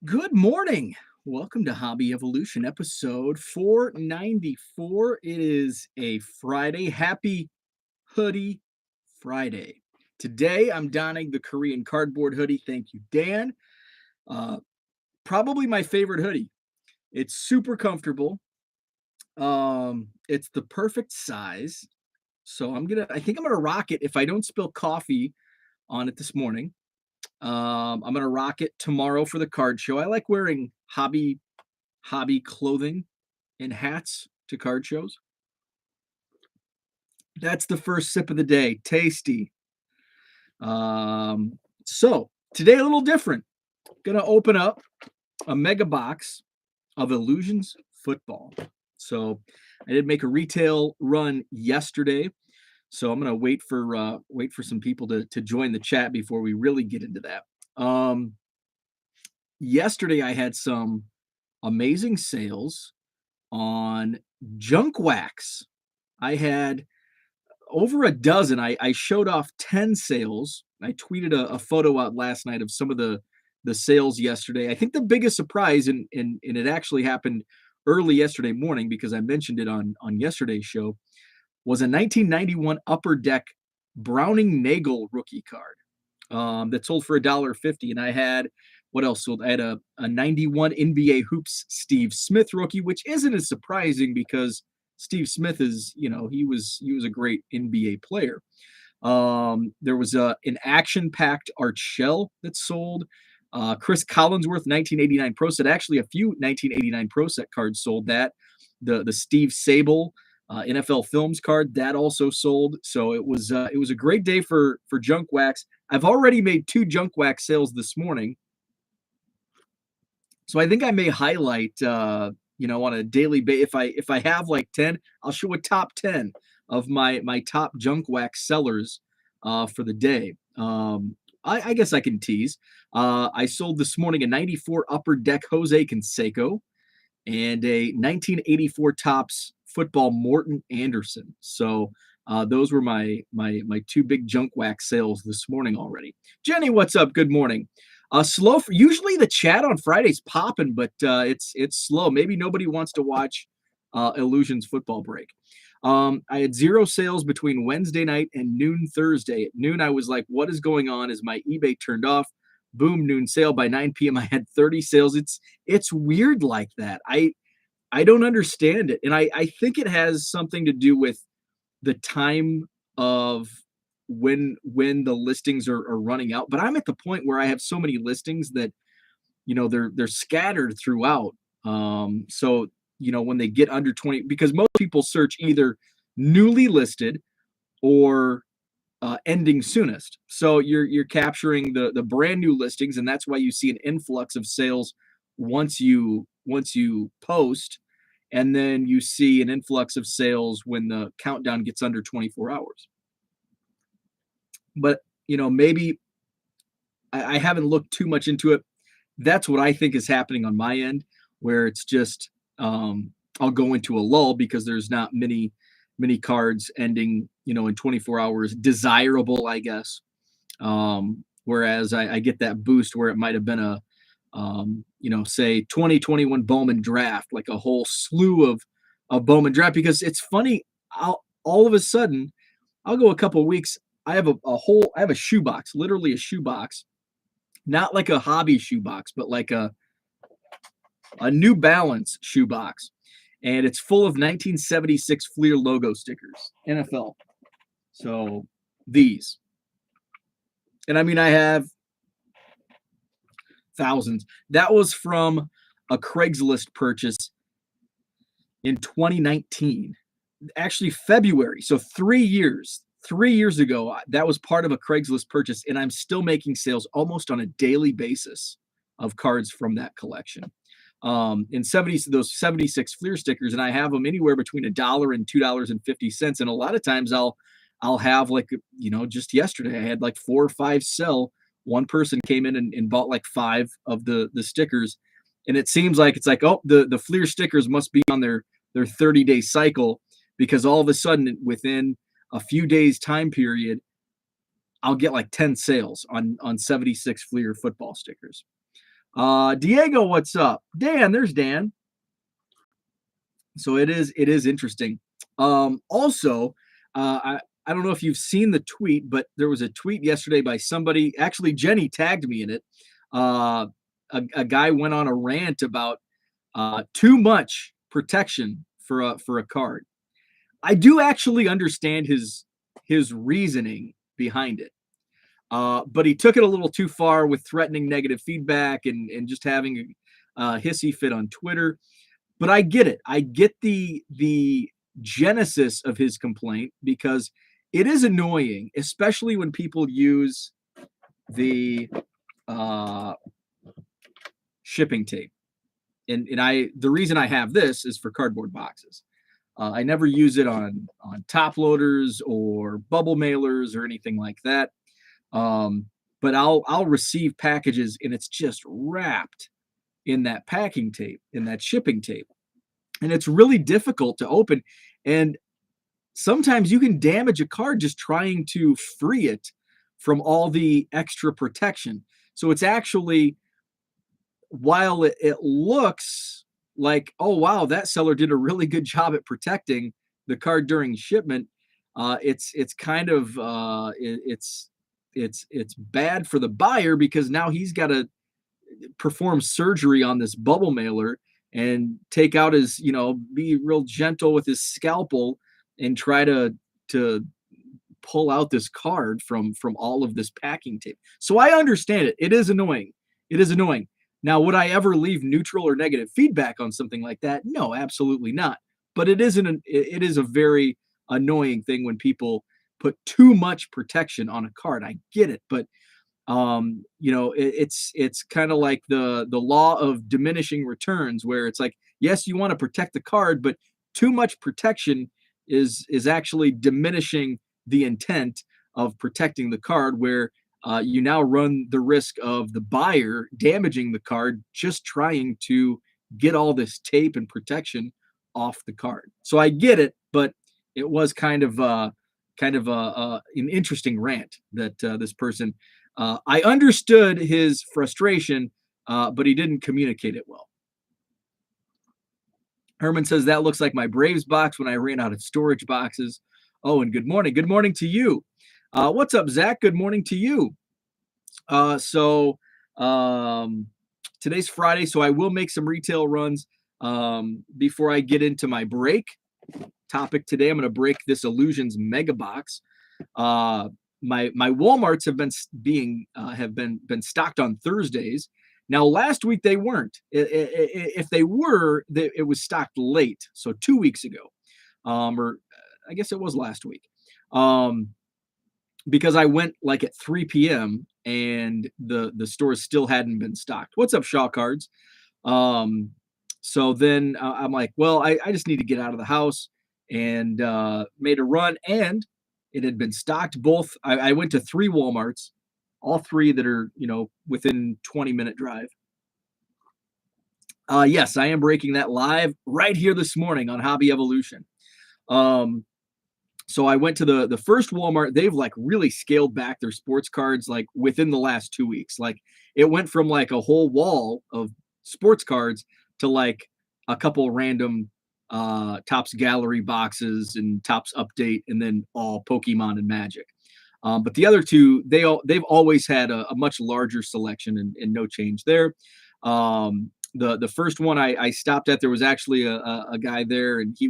Good morning. Welcome to Hobby Evolution, episode 494. It is a Friday. Happy Hoodie Friday. Today, I'm donning the Korean cardboard hoodie. Thank you, Dan. Uh, Probably my favorite hoodie. It's super comfortable. It's the perfect size. So I think I'm gonna rock it if I don't spill coffee on it this morning. I'm gonna rock it tomorrow for the card show. I like wearing hobby clothing and hats to card shows. That's the first sip of the day. Tasty. So today a little different. Gonna open up a mega box of Illusions football. So I did make a retail run yesterday. So I'm gonna wait for some people to join the chat before we really get into that. Yesterday I had some amazing sales on junk wax. I had over a dozen. I showed off 10 sales. I tweeted a photo out last night of some of the sales yesterday. I think the biggest surprise, and it actually happened early yesterday morning because I mentioned it on yesterday's show, was a 1991 Upper Deck Browning Nagel rookie card that sold for $1.50. And I had what else sold? I had a 91 NBA Hoops Steve Smith rookie, which isn't as surprising because Steve Smith is, he was a great NBA player. There was an action-packed art shell that sold. Chris Collinsworth 1989 Pro Set. Actually, a few 1989 Pro Set cards sold that. The Steve Sable NFL Films card that also sold. So it was a great day for junk wax. I've already made 2 junk wax sales this morning. So I think I may highlight, on a daily basis. If I have like 10, I'll show a top 10 of my top junk wax sellers for the day. I guess I can tease. I sold this morning a 94 Upper Deck Jose Canseco and a 1984 Topps football Morton Anderson. So those were my 2 big junk wax sales this morning already. Jenny, what's up? Good morning. Slow. Usually the chat on Friday's popping, but it's slow. Maybe nobody wants to watch Illusions football break. I had 0 sales between Wednesday night and noon Thursday. At noon, I was like, "What is going on?" As my eBay turned off, boom, noon sale. By 9 p.m., I had 30 sales. It's weird like that. I don't understand it, and I think it has something to do with the time of when the listings are running out. But I'm at the point where I have so many listings that they're scattered throughout. So when they get under 20, because most people search either newly listed or ending soonest. So you're capturing the brand new listings, and that's why you see an influx of sales once you post, and then you see an influx of sales when the countdown gets under 24 hours. But maybe I haven't looked too much into it. That's what I think is happening on my end, where it's just I'll go into a lull because there's not many cards ending in 24 hours desirable, I guess. Whereas I get that boost where it might have been a say 2021 Bowman draft, like a whole slew of Bowman draft. Because it's funny, all of a sudden I'll go a couple of weeks. I have a shoebox, literally a shoebox, not like a hobby shoebox, but like a New Balance shoebox, and it's full of 1976 Fleer logo stickers, NFL. So these, and I mean, I have thousands. That was from a Craigslist purchase in 2019, actually February. So 3 years. 3 years ago, that was part of a Craigslist purchase, and I'm still making sales almost on a daily basis of cards from that collection. In those 76 Fleer stickers, and I have them anywhere between $1 and $2.50. And a lot of times I'll have, like, just yesterday I had like 4 or 5 sell. One person came in and bought like 5 of the stickers, and it seems like it's like, oh, the Fleer stickers must be on their 30-day cycle, because all of a sudden within a few days time period, I'll get like 10 sales on 76 Fleer football stickers. Diego, what's up? Dan, there's Dan. So it is interesting. Also, I don't know if you've seen the tweet, but there was a tweet yesterday by somebody. Actually, Jenny tagged me in it. Uh, a guy went on a rant about too much protection for a card. I do actually understand his reasoning behind it. But he took it a little too far with threatening negative feedback and just having a hissy fit on Twitter. But I get it. I get the genesis of his complaint because it is annoying, especially when people use the uh, shipping tape. And the reason I have this is for cardboard boxes. I never use it on top loaders or bubble mailers or anything like that. Um, but I'll receive packages and it's just wrapped in that packing tape, in that shipping tape. And it's really difficult to open. And sometimes you can damage a card just trying to free it from all the extra protection. So it's actually, while it looks like, oh wow, that seller did a really good job at protecting the card during shipment, it's kind of it's bad for the buyer because now he's got to perform surgery on this bubble mailer and take out his, be real gentle with his scalpel and try to pull out this card from all of this packing tape. So I understand it. It is annoying. It is annoying. Now, would I ever leave neutral or negative feedback on something like that? No, absolutely not. But it is a very annoying thing when people put too much protection on a card. I get it, but it's kind of like the law of diminishing returns, where it's like, yes, you want to protect the card, but too much protection is actually diminishing the intent of protecting the card, where you now run the risk of the buyer damaging the card just trying to get all this tape and protection off the card. So I get it, but it was an interesting rant that this person. I understood his frustration, but he didn't communicate it well. Herman says that looks like my Braves box when I ran out of storage boxes. Oh, and good morning. Good morning to you. What's up, Zach? Good morning to you. So today's Friday, so I will make some retail runs before I get into my break topic today. I'm going to break this Illusions Mega Box. My Walmarts have been stocked on Thursdays. Now, last week they weren't. If they were, it was stocked late, so 2 weeks ago, or I guess it was last week, because I went like at 3 p.m. and the stores still hadn't been stocked. What's up, Shaw Cards? So then I'm like, well, I just need to get out of the house, and made a run, and it had been stocked. Both I went to 3 Walmarts, all 3 that are within 20-minute drive. Yes, I am breaking that live right here this morning on Hobby Evolution. So I went to the first Walmart. They've like really scaled back their sports cards like within the last 2 weeks. Like it went from like a whole wall of sports cards to like a couple random Topps Gallery boxes and Topps Update, and then all Pokemon and Magic. But the other 2, they've always had a much larger selection, and no change there. The first one I stopped at, there was actually a guy there, and he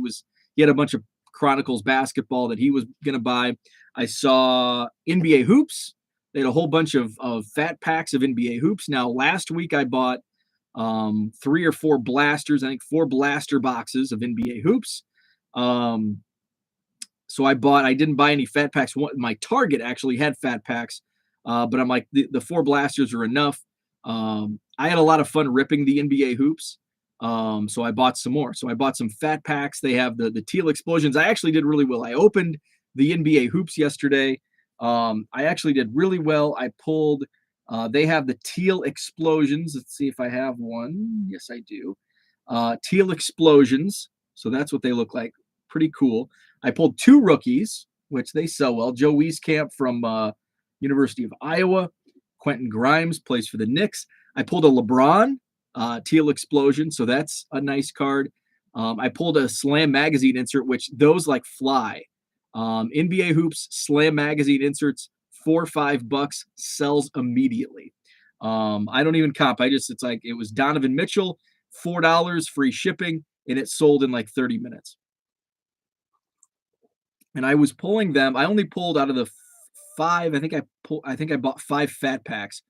had a bunch of Chronicles basketball that he was going to buy. I saw NBA hoops. They had a whole bunch of fat packs of NBA hoops. Now, last week I bought 3 or 4 blasters, I think 4 blaster boxes of NBA hoops. So I didn't buy any fat packs. My Target actually had fat packs, but I'm like, the 4 blasters are enough. I had a lot of fun ripping the NBA hoops. So I bought some more. So I bought some fat packs. They have the teal explosions. I actually did really well. I opened the NBA hoops yesterday. I actually did really well. I pulled, they have the teal explosions. Let's see if I have one. Yes, I do. Teal explosions. So that's what they look like. Pretty cool. I pulled 2 rookies, which they sell well. Joe Wieskamp from University of Iowa. Quentin Grimes plays for the Knicks. I pulled a LeBron Teal Explosion, so that's a nice card. I pulled a Slam Magazine insert, which those like fly. NBA Hoops Slam Magazine inserts, $4 or $5, sells immediately. I don't even comp. It's like it was Donovan Mitchell, $4 free shipping, and it sold in like 30 minutes. And I was pulling them. I only pulled out of the five. I think I bought 5 fat packs.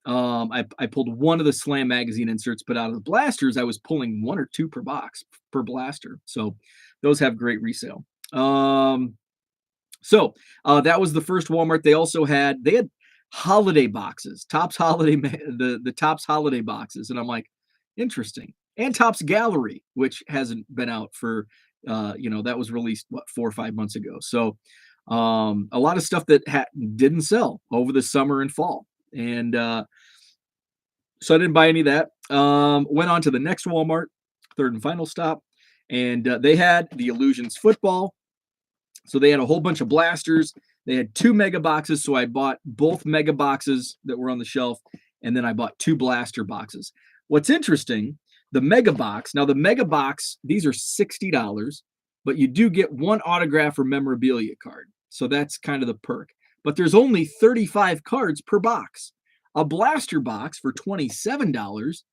I pulled one of the Slam Magazine inserts, but out of the blasters, I was pulling 1 or 2 per box per blaster. So those have great resale. That was the first Walmart. They had holiday boxes, Topps holiday, the Topps holiday boxes, and I'm like, interesting. And Topps Gallery, which hasn't been out for, that was released 4 or 5 months ago. So a lot of stuff that didn't sell over the summer and fall, and so I didn't buy any of that. Went on to the next Walmart, third and final stop, and they had the Illusions football. So they had a whole bunch of blasters. They had 2 mega boxes, so I bought both mega boxes that were on the shelf, and then I bought 2 blaster boxes. What's interesting, the mega box, these are $60, but you do get 1 autograph or memorabilia card. So that's kind of the perk. But there's only 35 cards per box. A blaster box for $27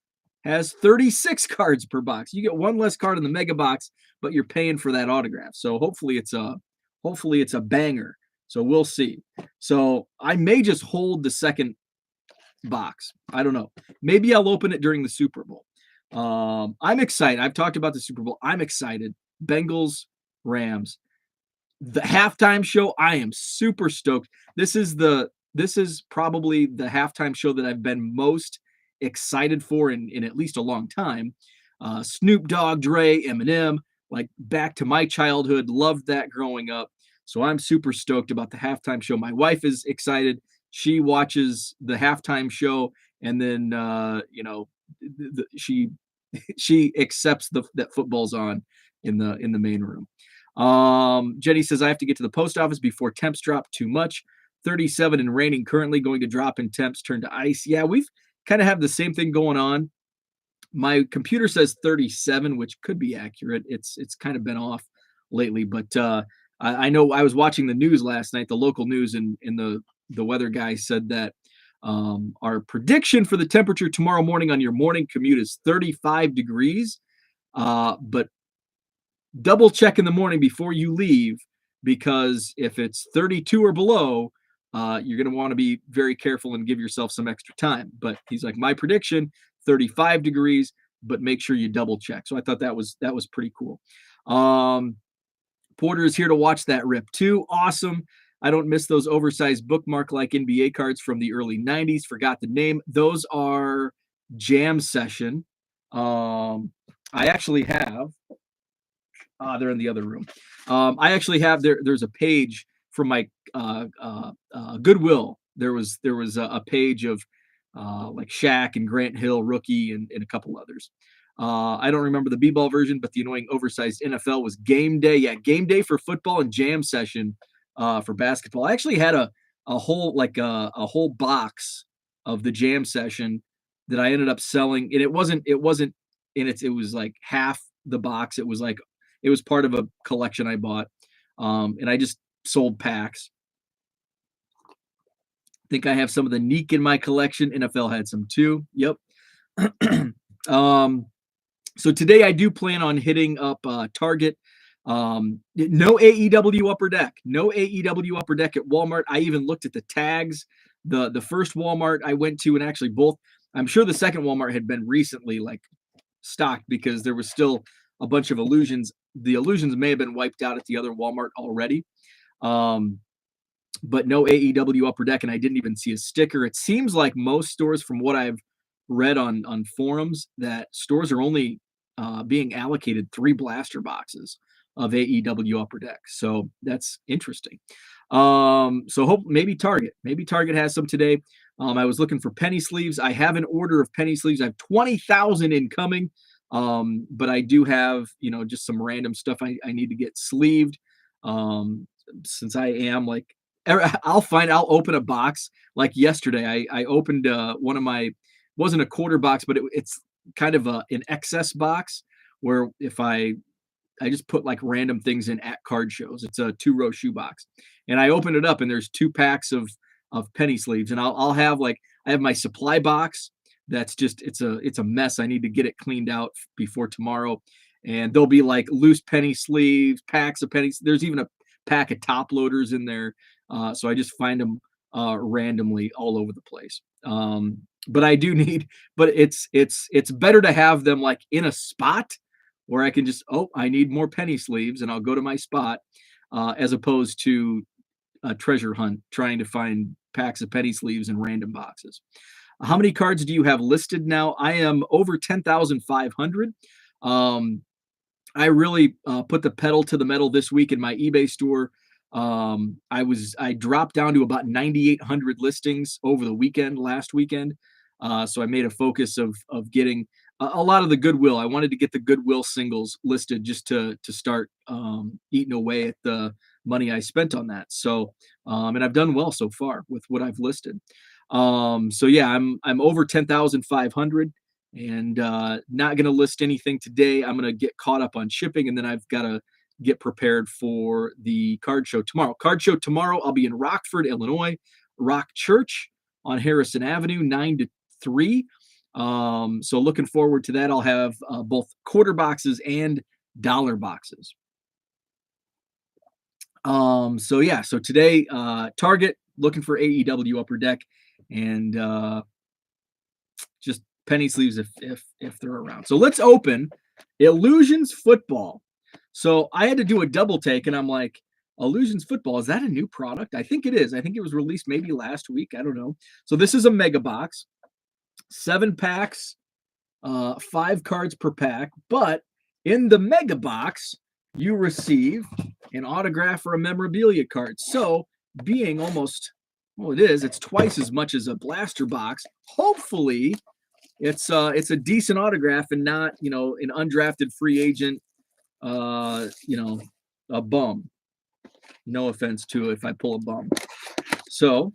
has 36 cards per box. You get 1 less card in the mega box, but you're paying for that autograph. So hopefully it's a banger. So we'll see. So I may just hold the second box. I don't know. Maybe I'll open it during the Super Bowl. I'm excited. I've talked about the Super Bowl. I'm excited. Bengals, Rams. The halftime show, I am super stoked. This is probably the halftime show that I've been most excited for in at least a long time. Snoop Dogg, Dre, Eminem, like back to my childhood, loved that growing up. So I'm super stoked about the halftime show. My wife is excited. She watches the halftime show, and then she accepts that football's on in the main room. Jenny says, I have to get to the post office before temps drop too much. 37 and raining currently, going to drop in temps, turn to ice. Yeah, we've kind of have the same thing going on. My computer says 37, which could be accurate. It's kind of been off lately, but I know I was watching the news last night, the local news, and the weather guy said that our prediction for the temperature tomorrow morning on your morning commute is 35 degrees. But double check in the morning before you leave, because if it's 32 or below, you're going to want to be very careful and give yourself some extra time. But he's like, my prediction, 35 degrees, but make sure you double check. So I thought that was pretty cool. Porter is here to watch that rip too. Awesome. I don't miss those oversized bookmark like NBA cards from the early 90s. Forgot the name. Those are Jam Session. I actually have they're in the other room. I actually have there's a page from my Goodwill. There was a page of like Shaq and Grant Hill, rookie, and a couple others. I don't remember the B-ball version, but the annoying oversized NFL was Game Day. Yeah, Game Day for football and Jam Session for basketball. I actually had a whole box of the Jam Session that I ended up selling, and it wasn't it was like half the box. It was part of a collection I bought, and I just sold packs. I think I have some of the Neek in my collection. NFL had some too. Yep. So today I do plan on hitting up Target. No AEW Upper Deck. No AEW Upper Deck at Walmart. I even looked at the tags. The first Walmart I went to, and actually both, I'm sure the second Walmart had been recently like stocked, because there was still a bunch of Illusions. The Illusions may have been wiped out at the other Walmart already. But no AEW Upper Deck, and I didn't even see a sticker. It seems like most stores, from what I've read on forums, that stores are only being allocated 3 blaster boxes of AEW Upper Deck. So that's interesting. So maybe Target has some today. I was looking for penny sleeves. I have an order of penny sleeves. I have 20,000 incoming. But I do have, just some random stuff I need to get sleeved. Since I am like, I'll open a box. Like yesterday, I opened one of my wasn't a quarter box, but it's kind of an excess box where if I just put like random things in at card shows. It's a 2-row shoebox, and I open it up, and there's 2 packs of penny sleeves, and I'll have like I have my supply box. That's just it's a mess. I need to get it cleaned out before tomorrow, and there'll be like loose penny sleeves, packs of pennies. There's even a pack of top loaders in there, so I just find them randomly all over the place. But I do need, but it's better to have them like in a spot where I can just, oh, I need more penny sleeves, and I'll go to my spot, as opposed to a treasure hunt trying to find packs of penny sleeves in random boxes. How many cards do you have listed now? I am over 10,500. Um, I really put the pedal to the metal this week in my eBay store. I dropped down to about 9,800 listings over the weekend, last weekend. So I made a focus of getting a lot of the Goodwill. I wanted to get the Goodwill singles listed just to start eating away at the money I spent on that. So and I've done well so far with what I've listed. So yeah, I'm over 10,500, and not going to list anything today. I'm going to get caught up on shipping, and then I've got to get prepared for the card show tomorrow. Card show tomorrow, I'll be in Rockford, Illinois, Rock Church on Harrison Avenue, 9 to 3. So looking forward to that. I'll have both quarter boxes and dollar boxes. So yeah, so today, Target, looking for AEW Upper Deck, and just penny sleeves if they're around. So let's open Illusions Football. So I had to do a double take, and I'm like, Illusions Football, is that a new product? I think it is. I think it was released maybe last week. I don't know. So this is a mega box, 7 packs, 5 cards per pack. But in the mega box, you receive an autograph or a memorabilia card. So being almost, well, it's twice as much as a blaster box. Hopefully it's a decent autograph and not, an undrafted free agent, a bum. No offense to if I pull a bum. So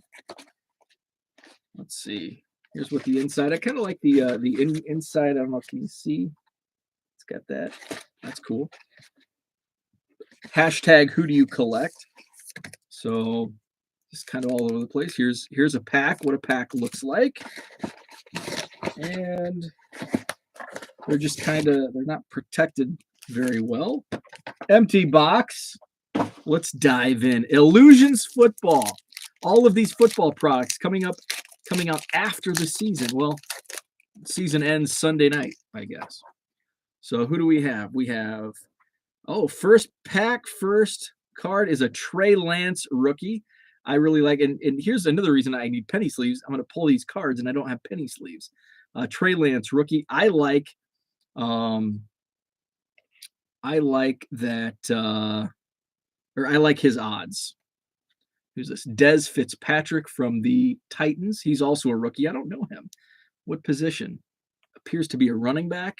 let's see. Here's what the inside. I kind of like the inside. I don't know if you can see. It's got that. That's cool. Hashtag who do you collect? So just kind of all over the place. Here's a pack. What a pack looks like. And they're just they're not protected very well. Empty box. Let's dive in. Illusions Football. All of these football products coming out after the season. Well, season ends Sunday night, I guess. So who do we have? We have, first card is a Trey Lance rookie. I really like, and here's another reason I need penny sleeves. I'm going to pull these cards, and I don't have penny sleeves. Trey Lance rookie. I like that, or I like his odds. Who's this? Dez Fitzpatrick from the Titans. He's also a rookie. I don't know him. What position? Appears to be a running back.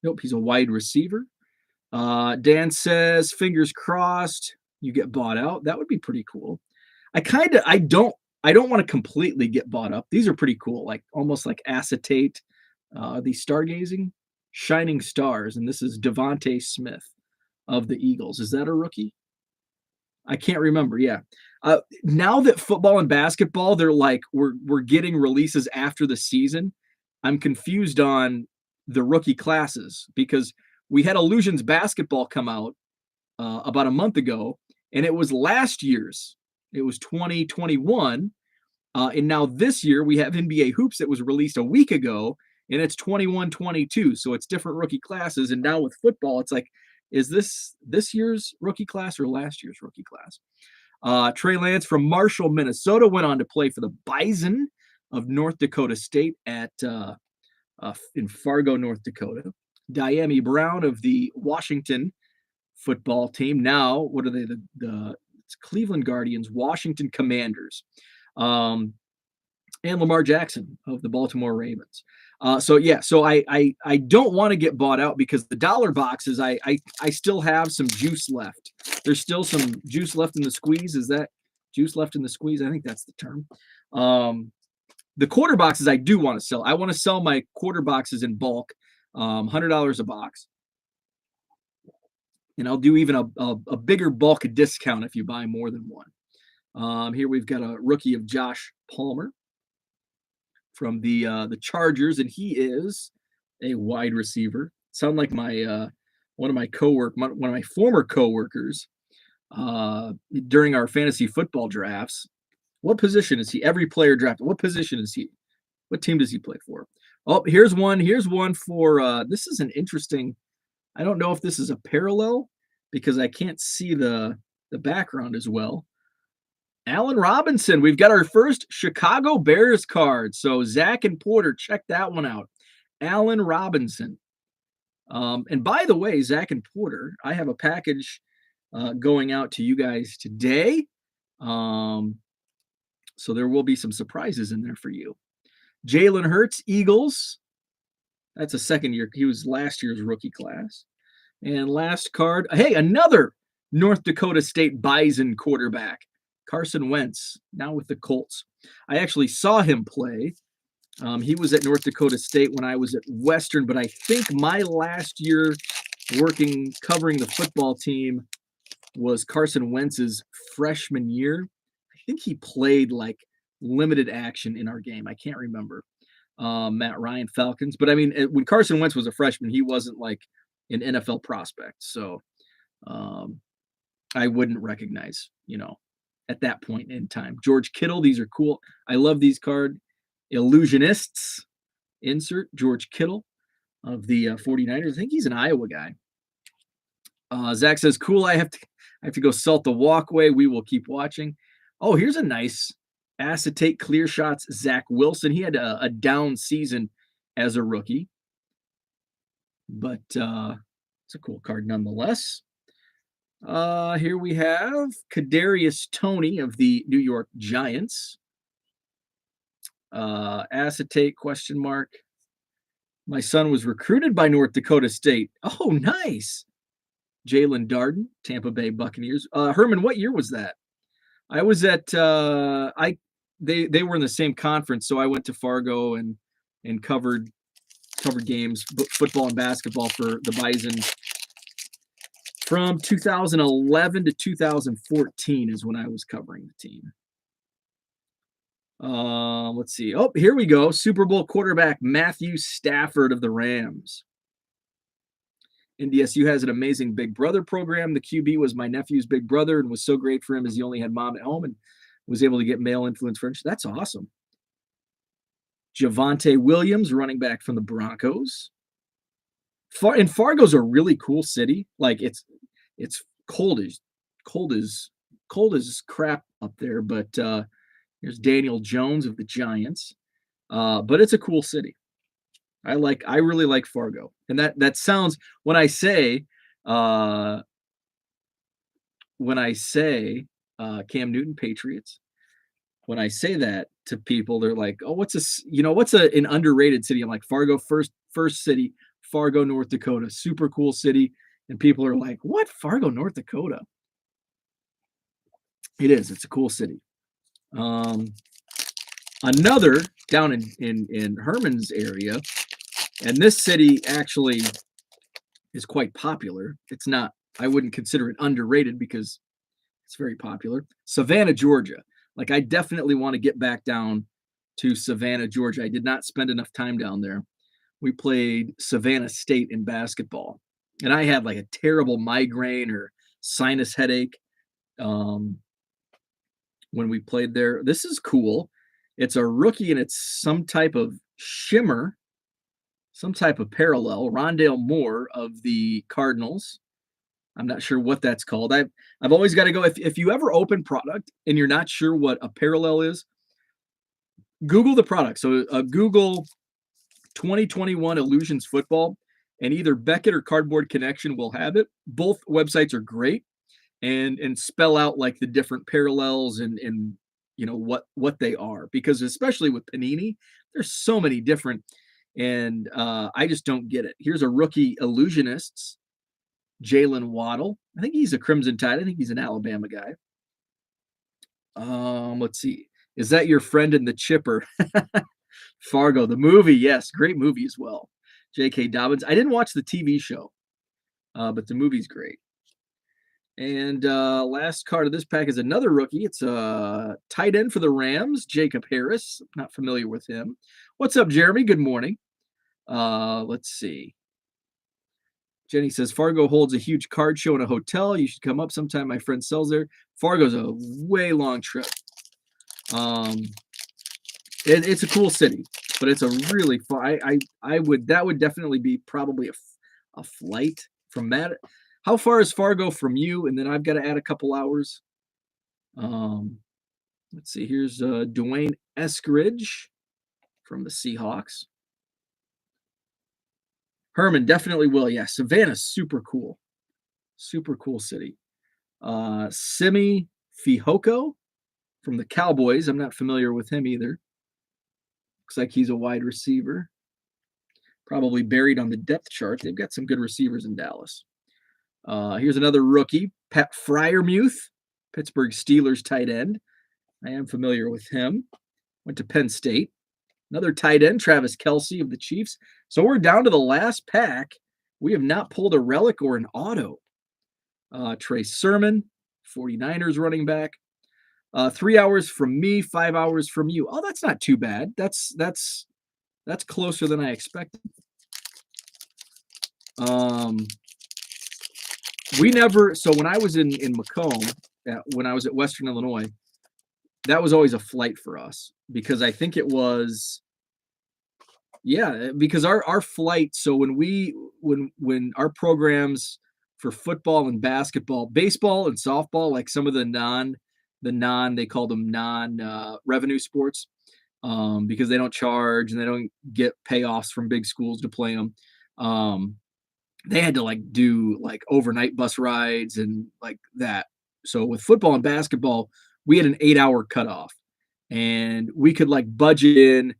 Nope, he's a wide receiver. Dan says, fingers crossed, you get bought out. That would be pretty cool. I don't want to completely get bought up. These are pretty cool, like almost like acetate. The stargazing, shining stars, and this is Devontae Smith of the Eagles. Is that a rookie? I can't remember. Yeah. Now that football and basketball, they're like we're getting releases after the season. I'm confused on the rookie classes because we had Illusions basketball come out about a month ago, and it was last year's. It was 2021, and now this year we have NBA Hoops that was released a week ago, and it's 21-22. So it's different rookie classes, and now with football, it's like, is this year's rookie class or last year's rookie class? Trey Lance from Marshall, Minnesota, went on to play for the Bison of North Dakota State in Fargo, North Dakota. Diami Brown of the Washington football team. Now, what are they? It's Cleveland Guardians, Washington Commanders. And Lamar Jackson of the Baltimore Ravens. So I don't want to get bought out because the dollar boxes, I still have some juice left. There's still some juice left in the squeeze. Is that juice left in the squeeze? I think that's the term. The quarter boxes I do want to sell. I want to sell my quarter boxes in bulk, $100 a box. And I'll do even a bigger bulk discount if you buy more than one. Here we've got a rookie of Josh Palmer from the Chargers, and he is a wide receiver. Sound like my one of my former coworkers during our fantasy football drafts. What position is he? Every player drafted. What position is he? What team does he play for? Oh, here's one. Here's one for this is an interesting. I don't know if this is a parallel because I can't see the background as well. Allen Robinson, we've got our first Chicago Bears card. So Zach and Porter, check that one out. Allen Robinson. And by the way, Zach and Porter, I have a package going out to you guys today. So there will be some surprises in there for you. Jalen Hurts, Eagles. That's a second year. He was last year's rookie class. And last card, hey, another North Dakota State Bison quarterback, Carson Wentz, now with the Colts. I actually saw him play. He was at North Dakota State when I was at Western, but I think my last year covering the football team was Carson Wentz's freshman year. I think he played like limited action in our game. I can't remember. Matt Ryan Falcons. But I mean, when Carson Wentz was a freshman, he wasn't like an NFL prospect. So I wouldn't recognize, at that point in time. George Kittle, these are cool. I love these card. Illusionists, insert George Kittle of the 49ers. I think he's an Iowa guy. Zach says, cool, I have to go salt the walkway. We will keep watching. Oh, here's a nice acetate clear shots, Zach Wilson. He had a down season as a rookie, but it's a cool card nonetheless. Here we have Kadarius Toney of the New York Giants. Acetate question mark. My son was recruited by North Dakota State. Oh, nice. Jalen Darden, Tampa Bay Buccaneers. Herman, what year was that? I was at they were in the same conference, so I went to Fargo and covered games, football and basketball for the Bison. From 2011 to 2014 is when I was covering the team. Let's see. Oh, here we go. Super Bowl quarterback Matthew Stafford of the Rams. NDSU has an amazing Big Brother program. The QB was my nephew's big brother and was so great for him as he only had mom at home and was able to get male influence friendship. That's awesome. Javonte Williams, running back from the Broncos. And Fargo's a really cool city. Like it's cold as crap up there, but here's Daniel Jones of the Giants. But it's a cool city. I really like Fargo. And that sounds when I say Cam Newton Patriots, when I say that to people, they're like, oh, what's an underrated city? I'm like, Fargo, first city, Fargo, North Dakota, super cool city. And people are like, what? Fargo, North Dakota? It is. It's a cool city. Another down in Herman's area, and this city actually is quite popular. It's not, I wouldn't consider it underrated because it's very popular. Savannah, Georgia. Like, I definitely want to get back down to Savannah, Georgia. I did not spend enough time down there. We played Savannah State in basketball, and I had like a terrible migraine or sinus headache when we played there. This is cool. It's a rookie, and it's some type of shimmer, some type of parallel. Rondale Moore of the Cardinals. I'm not sure what that's called. I've always got to go. If you ever open product and you're not sure what a parallel is, Google the product. So Google 2021 Illusions Football, and either Beckett or Cardboard Connection will have it. Both websites are great and spell out like the different parallels and what they are, because especially with Panini, there's so many different, and I just don't get it. Here's a rookie Illusionists, Jalen Waddle. I think he's a Crimson Tide. I think he's an Alabama guy. Let's see. Is that your friend in the chipper? Fargo, the movie, yes, great movie as well. J.K. Dobbins. I didn't watch the TV show, but the movie's great. And last card of this pack is another rookie. It's a tight end for the Rams, Jacob Harris. Not familiar with him. What's up, Jeremy? Good morning. Let's see. Jenny says Fargo holds a huge card show in a hotel. You should come up sometime. My friend sells there. Fargo's a way long trip. It's a cool city, but it's a really far. That would definitely be probably a flight from that. How far is Fargo from you? And then I've got to add a couple hours. Let's see. Here's Dwayne Eskridge from the Seahawks. Herman definitely will. Yeah, Savannah's super cool. Super cool city. Simi Fihoko from the Cowboys. I'm not familiar with him either. Looks like he's a wide receiver. Probably buried on the depth chart. They've got some good receivers in Dallas. Here's another rookie, Pat Fryermuth, Pittsburgh Steelers tight end. I am familiar with him. Went to Penn State. Another tight end, Travis Kelce of the Chiefs. So we're down to the last pack. We have not pulled a relic or an auto. Trey Sermon, 49ers running back. 3 hours from me, 5 hours from you. Oh, that's not too bad. That's closer than I expected. So when I was in Macomb, when I was at Western Illinois, that was always a flight for us because I think it was, because our flight. So when our programs for football and basketball, baseball and softball, like some of the they call them non-revenue sports, because they don't charge and they don't get payoffs from big schools to play them. They had to do overnight bus rides and like that. So with football and basketball, we had an 8-hour cutoff, and we could budget in,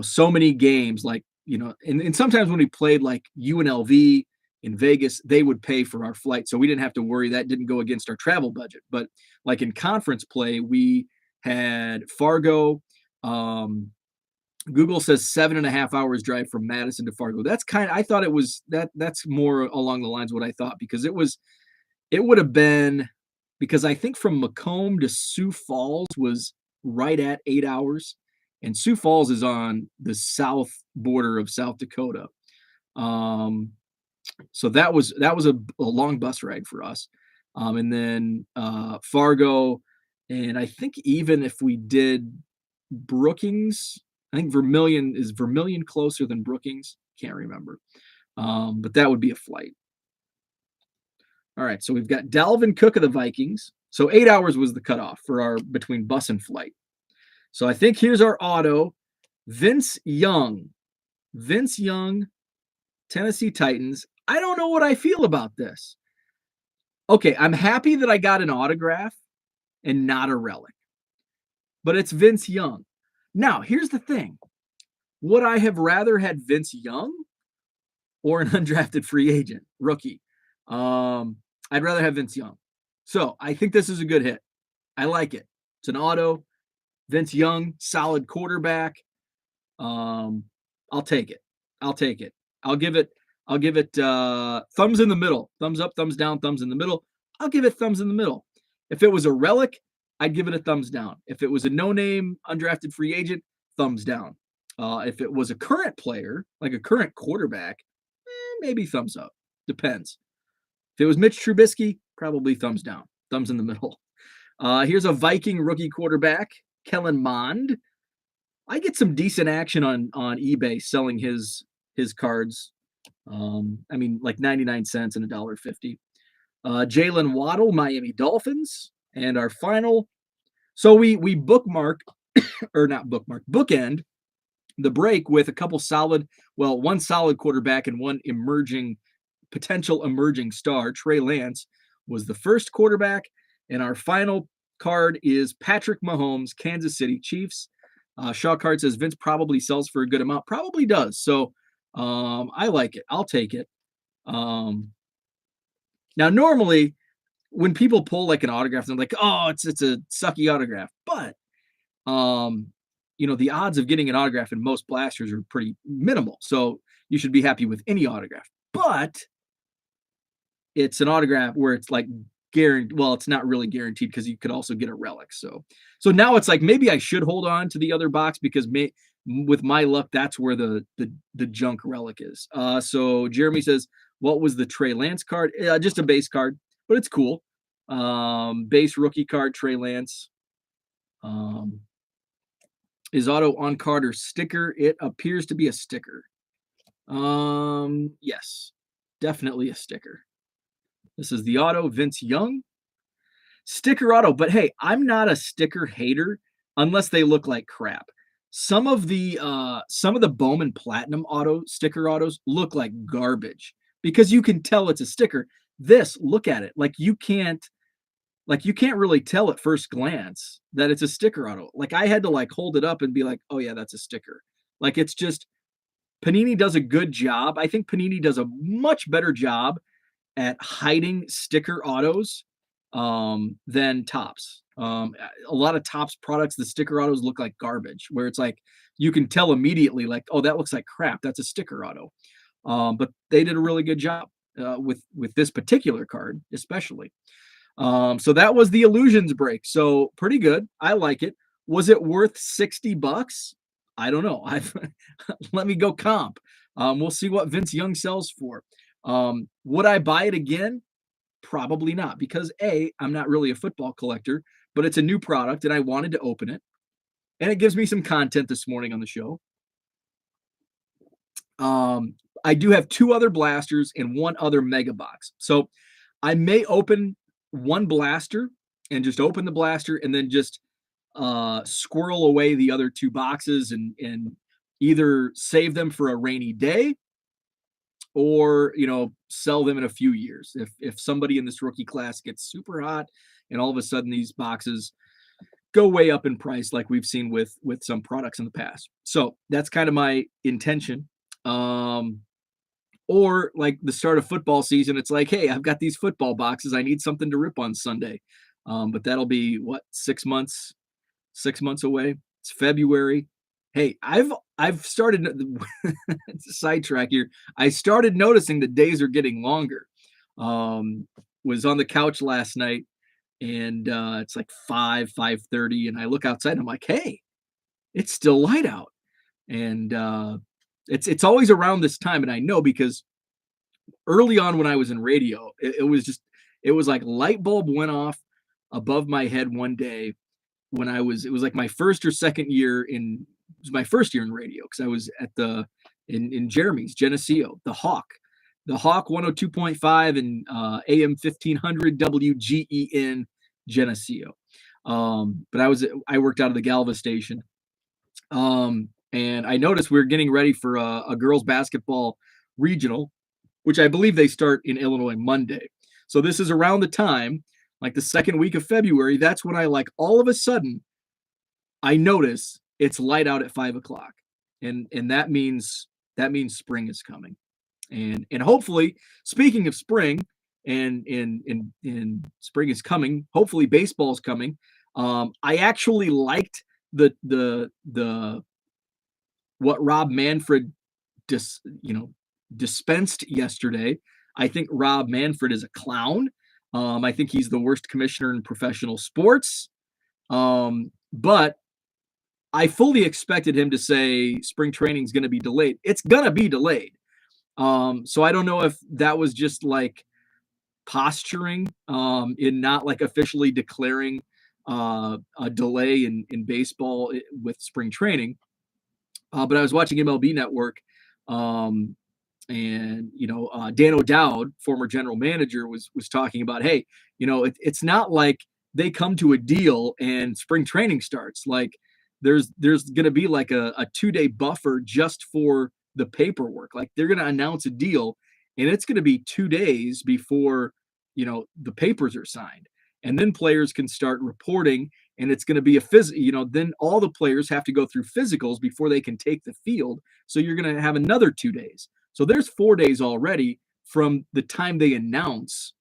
so many games, and sometimes when we played like UNLV in Vegas, they would pay for our flight. So we didn't have to worry. That didn't go against our travel budget. But like in conference play, we had Fargo. Google says 7.5 hours drive from Madison to Fargo. I thought it was that's more along the lines of what I thought, because it would have been, because I think from Macomb to Sioux Falls was right at 8 hours. And Sioux Falls is on the south border of South Dakota. So that was a long bus ride for us. And then Fargo, and I think even if we did Brookings, I think Vermilion closer than Brookings? Can't remember. But that would be a flight. All right, so we've got Dalvin Cook of the Vikings. So 8 hours was the cutoff for our between bus and flight. So I think here's our auto. Vince Young, Tennessee Titans. I don't know what I feel about this. Okay, I'm happy that I got an autograph and not a relic, but it's Vince Young. Now, here's the thing. Would I have rather had Vince Young or an undrafted free agent rookie? I'd rather have Vince Young. So I think this is a good hit. I like it. It's an auto. Vince Young, solid quarterback. I'll take it. I'll give it thumbs in the middle. Thumbs up, thumbs down, thumbs in the middle. I'll give it thumbs in the middle. If it was a relic, I'd give it a thumbs down. If it was a no-name undrafted free agent, thumbs down. If it was a current player, like a current quarterback, maybe thumbs up. Depends. If it was Mitch Trubisky, probably thumbs down. Thumbs in the middle. Here's a Viking rookie quarterback, Kellen Mond. I get some decent action on eBay selling his cards. Like 99 cents and $1.50. Jalen Waddle, Miami Dolphins. And our final, so we bookend the break with a couple one solid quarterback and one potential emerging star. Trey Lance was the first quarterback, and our final card is Patrick Mahomes, Kansas City Chiefs. Shaw Card says Vince probably sells for a good amount. Probably does. So I like it. I'll take it. Now, normally when people pull like an autograph, they're like, oh, it's a sucky autograph. But um, the odds of getting an autograph in most blasters are pretty minimal. So you should be happy with any autograph. But it's an autograph where it's like guaranteed. Well, it's not really guaranteed because you could also get a relic. So now it's like maybe I should hold on to the other box because with my luck, that's where the junk relic is. So Jeremy says, what was the Trey Lance card? Just a base card, but it's cool. Base rookie card, Trey Lance. Is auto on card or sticker? It appears to be a sticker. Yes, definitely a sticker. This is the auto, Vince Young. Sticker auto, but hey, I'm not a sticker hater unless they look like crap. Some of the Bowman Platinum auto sticker autos look like garbage because you can tell it's a sticker. This, look at it. You can't really tell at first glance that it's a sticker auto. Like I had to like hold it up and be like, "Oh yeah, that's a sticker." Like it's just Panini does a good job. I think Panini does a much better job at hiding sticker autos than Topps. A lot of Topps products, the sticker autos look like garbage, where it's like you can tell immediately, like, oh, that looks like crap. That's a sticker auto. But they did a really good job with this particular card, especially. So that was the illusions break. So pretty good. I like it. Was it worth $60? I don't know. Let me go comp. We'll see what Vince Young sells for. Would I buy it again? Probably not, because I'm not really a football collector, but it's a new product and I wanted to open it. And it gives me some content this morning on the show. I do have 2 other blasters and 1 other mega box. So I may open one blaster and just open the blaster and then just squirrel away the other 2 boxes and either save them for a rainy day or sell them in a few years if somebody in this rookie class gets super hot and all of a sudden these boxes go way up in price like we've seen with some products in the past. So that's kind of my intention. Or like the start of football season, it's like, hey, I've got these football boxes, I need something to rip on Sunday. But that'll be what, 6 months away. It's February. Hey, I've started it's a sidetrack here. I started noticing the days are getting longer. Was on the couch last night and it's like 5:30 and I look outside and I'm like, hey, it's still light out. And it's always around this time, and I know because early on when I was in radio, it was like light bulb went off above my head one day when it was like my first or second year it was my first year in radio because I was at in Jeremy's Geneseo, the Hawk 102.5 and AM 1500 WGEN Geneseo. But I worked out of the Galva station. And I noticed we were getting ready for a girls basketball regional, which I believe they start in Illinois Monday. So this is around the time, like the second week of February. That's when I like all of a sudden I notice it's light out at 5:00, and that means spring is coming, and hopefully, speaking of spring, and spring is coming. Hopefully, baseball's coming. I actually liked the what Rob Manfred dispensed yesterday. I think Rob Manfred is a clown. I think he's the worst commissioner in professional sports. But I fully expected him to say spring training is going to be delayed. It's going to be delayed. So I don't know if that was just like posturing in not like officially declaring a delay in baseball with spring training. But I was watching MLB Network, and Dan O'Dowd, former general manager, was talking about, hey, it's not like they come to a deal and spring training starts. Like there's going to be like a 2-day buffer just for the paperwork. Like they're going to announce a deal, and it's going to be 2 days before the papers are signed, and then players can start reporting. And it's going to be then all the players have to go through physicals before they can take the field. So you're going to have another 2 days. So there's 4 days already from the time they announce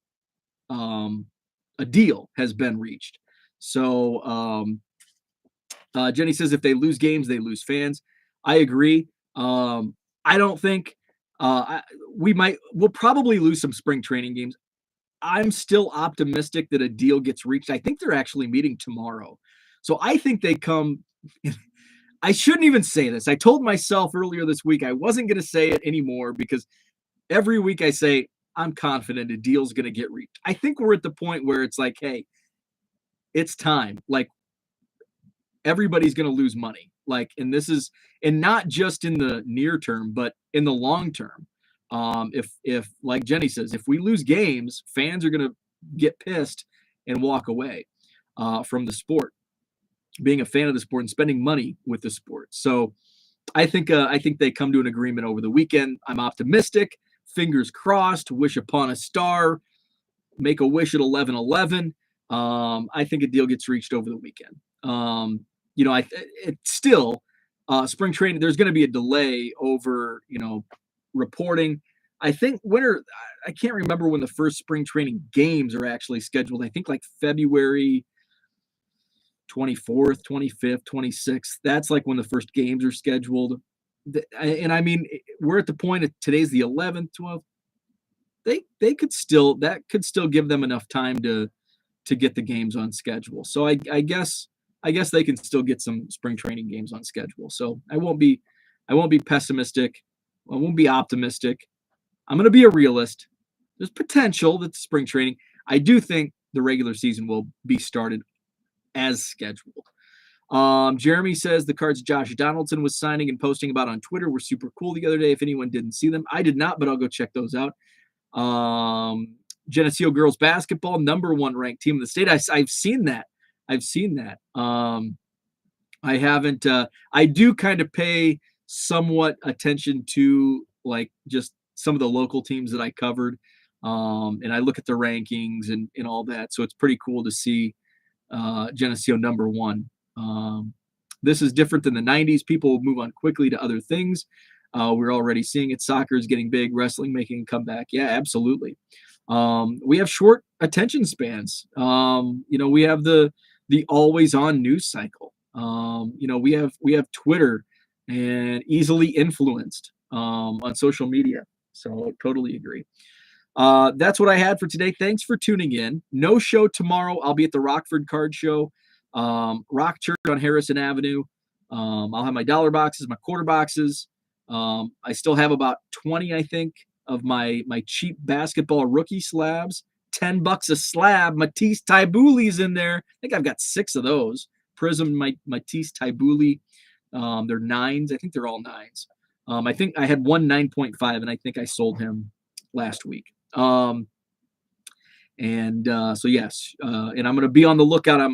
a deal has been reached. So Jenny says if they lose games, they lose fans. I agree. I don't think we'll probably lose some spring training games. I'm still optimistic that a deal gets reached. I think they're actually meeting tomorrow. So I think they come. I shouldn't even say this. I told myself earlier this week I wasn't going to say it anymore because every week I say I'm confident a deal's going to get reached. I think we're at the point where it's like, hey, it's time. Like everybody's going to lose money. Like, and not just in the near term, but in the long term. If like Jenny says, if we lose games, fans are going to get pissed and walk away from the sport, being a fan of the sport and spending money with the sport. So I think they come to an agreement over the weekend. I'm optimistic. Fingers crossed. Wish upon a star. Make a wish at 11:11. I think a deal gets reached over the weekend. It's still spring training. There's going to be a delay over reporting. I think I can't remember when the first spring training games are actually scheduled. I think like February 24th, 25th, 26th. That's like when the first games are scheduled. And I mean, we're at the point of today's the 11th, 12th. They could still give them enough time to get the games on schedule. So I guess they can still get some spring training games on schedule. So I won't be pessimistic. I won't be optimistic. I'm going to be a realist. There's potential that the spring training. I do think the regular season will be started as scheduled. Jeremy says the cards Josh Donaldson was signing and posting about on Twitter were super cool the other day. If anyone didn't see them, I did not, but I'll go check those out. Geneseo girls basketball, #1 ranked team in the state. I've seen that. I haven't. I do kind of pay somewhat attention to like just some of the local teams that I covered, and I look at the rankings and all that. So it's pretty cool to see Geneseo #1. This is different than the 90s. People will move on quickly to other things. We're already seeing it. Soccer is getting big. Wrestling making a comeback. Yeah, absolutely. We have short attention spans. We have the always on news cycle. We have Twitter and easily influenced on social media. So totally agree. That's what I had for today. Thanks for tuning in. No show tomorrow. I'll be at the Rockford Card Show, Rock Church on Harrison Avenue. I'll have my dollar boxes, my quarter boxes. I still have about 20, I think, of my cheap basketball rookie slabs. $10 a slab. Matisse Taibuli's in there. I think I've got 6 of those. Prism, Matisse Taibuli. They're 9s. I think they're all 9s. I think I had one 9.5, and I think I sold him last week. So yes, and I'm going to be on the lookout.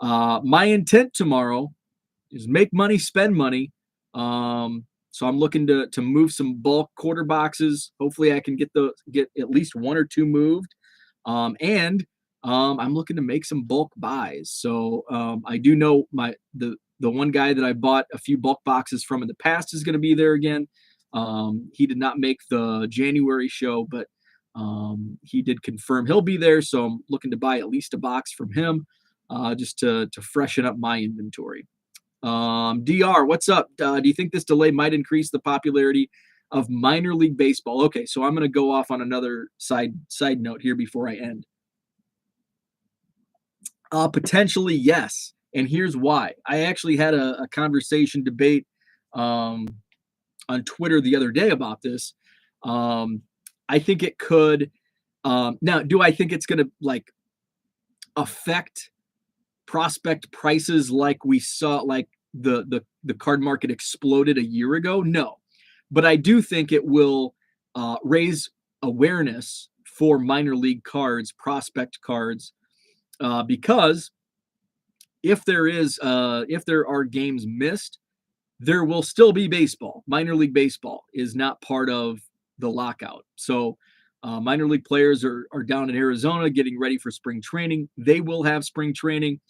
My intent tomorrow is make money, spend money. So I'm looking to move some bulk quarter boxes. Hopefully I can get at least 1 or 2 moved. And I'm looking to make some bulk buys. So I do know the one guy that I bought a few bulk boxes from in the past is going to be there again. He did not make the January show, but he did confirm he'll be there. So I'm looking to buy at least a box from him just to freshen up my inventory. DR, what's up? Do you think this delay might increase the popularity of minor league baseball? Okay, so I'm going to go off on another side note here before I end. Potentially, yes. And here's why. I actually had a conversation debate on Twitter the other day about this. I think it could. Now, do I think it's going to like affect prospect prices like we saw, like the card market exploded a year ago? No, but I do think it will raise awareness for minor league cards, prospect cards, because if there are games missed, there will still be baseball. Minor league baseball is not part of the lockout. So minor league players are down in Arizona getting ready for spring training. They will have spring training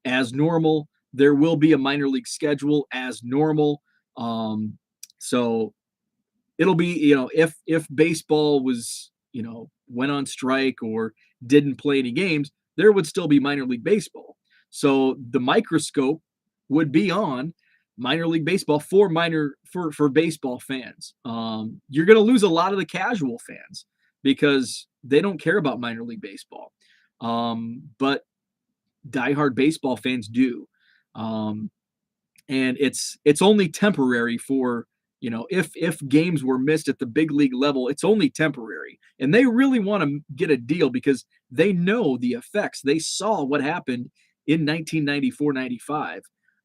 as normal. There will be a minor league schedule as normal. So it'll be, if baseball was, went on strike or didn't play any games, there would still be minor league baseball. So the microscope would be on minor league baseball for baseball fans. You're going to lose a lot of the casual fans because they don't care about minor league baseball. But diehard baseball fans do. Um, and it's only temporary for, if games were missed at the big league level, it's only temporary, and they really want to get a deal because they know the effects. They saw what happened in 1994-95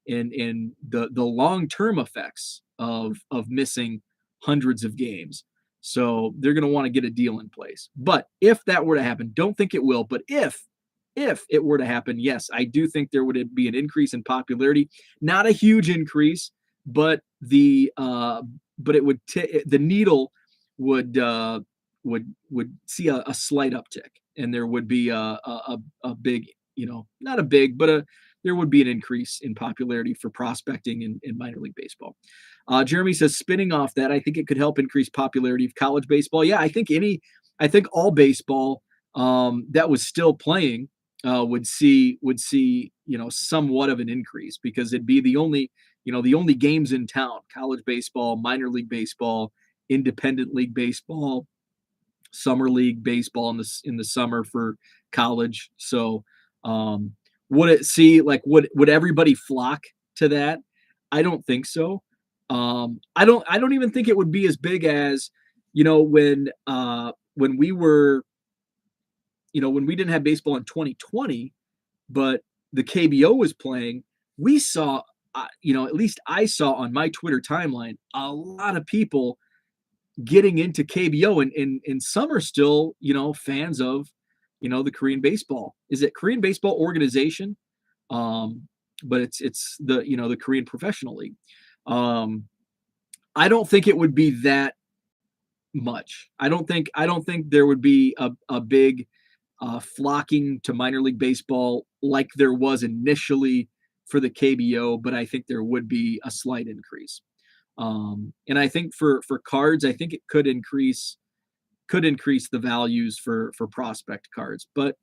and the long-term effects of missing hundreds of games. So they're going to want to get a deal in place. But if that were to happen, don't think it will, but if it were to happen, yes, I do think there would be an increase in popularity. Not a huge increase, but the needle would see a slight uptick, and there would be a big, not a big, but there would be an increase in popularity for prospecting in minor league baseball. Jeremy says, spinning off that, I think it could help increase popularity of college baseball. Yeah, I think all baseball that was still playing would see somewhat of an increase because it'd be the only games in town: college baseball, minor league baseball, independent league baseball, summer league baseball in the summer for college. So would everybody flock to that? I don't think so. I don't even think it would be as big as when we were when we didn't have baseball in 2020, but the KBO was playing. We saw, at least I saw on my Twitter timeline, a lot of people getting into KBO, and some are still, fans of, the Korean baseball. Is it Korean Baseball Organization? But it's the Korean Professional League. I don't think it would be that much. I don't think there would be a big flocking to minor league baseball like there was initially for the KBO, but I think there would be a slight increase. And I think for cards, I think it could increase the values for prospect cards, but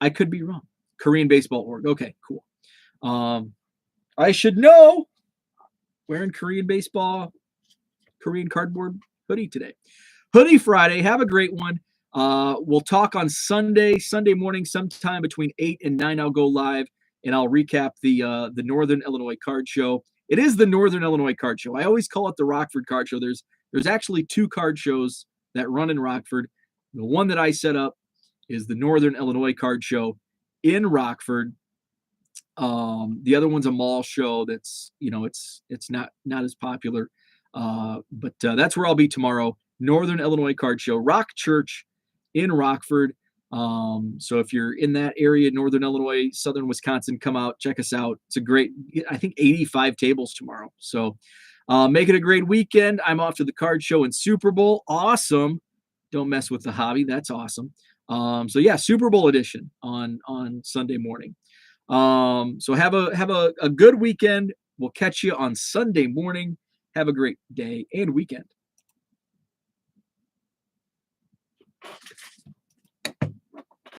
I could be wrong. Korean Baseball Org. Okay, cool. I should know. Wearing Korean cardboard hoodie today. Hoodie Friday. Have a great one. We'll talk on Sunday morning, sometime between 8 and 9. I'll go live and I'll recap the Northern Illinois Card Show. It is the Northern Illinois Card Show. I always call it the Rockford Card Show. There's actually two card shows that run in Rockford. The one that I set up is the Northern Illinois Card Show in Rockford. The other one's a mall show that's, it's not as popular. But that's where I'll be tomorrow. Northern Illinois Card Show, Rock Church in Rockford. So if you're in that area, Northern Illinois, Southern Wisconsin, come out, check us out. It's a great, I think 85 tables tomorrow. So make it a great weekend. I'm off to the card show and Super Bowl. Awesome. Don't mess with the hobby. That's awesome. So yeah, Super Bowl edition on Sunday morning. So have a good weekend. We'll catch you on Sunday morning. Have a great day and weekend.